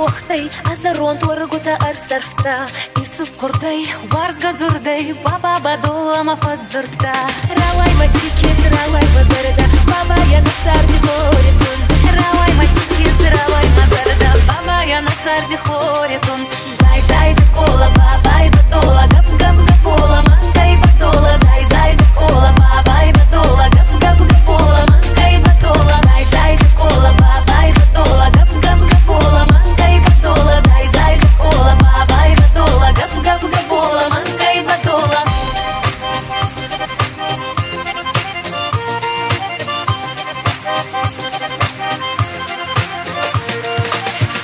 кохтай, азарон туаргута арсарфта. Исус кортай, варс газурдай, баба бадола мафадзурта. Равай матикез, равай базарда, баба я на царди хоритун. Равай матикез, равай мазарда, баба я на царди хоритун. Зай зай кола, баба и бадола, гап гап гапола, манка и бадола. Зай зай кола, баба и бадола, гап гап гапола, манка и бадола. Зай зай кола, баба и бадола, гап гап гапола, манка и бадола. Зай зай кола, баба и бадола, гап гап гапола, манка и бадола.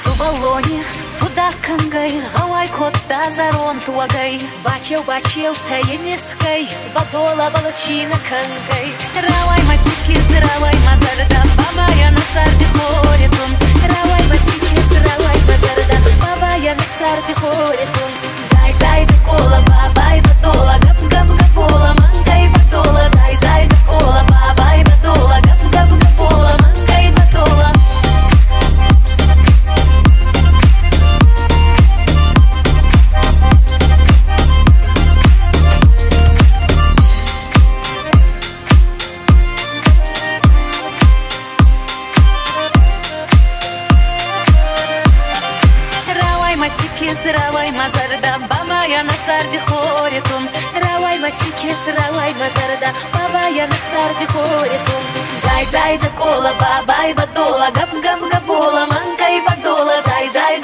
Субалоне фудакангай, гавай котта зарон туагай. Бачел таемескай, бадола балачина кангай. Равай матикез, равай мазарда, баба я на царди хоритун. Равай матикез, равай мазарда, баба я на царди хоритун. Зай зай кола, баба и бадола, гап гап гапола, манка и бадола. Зай зай кола, баба и бадола, гап гап гапола, манка и бадола. Равай мазарда, баба я на царди хоритун. Равай матикез, равай мазарда, баба я на царди хоритун. Зай зай кола, баба и бадола, гап гап гапола, манка и бадола. Зай зай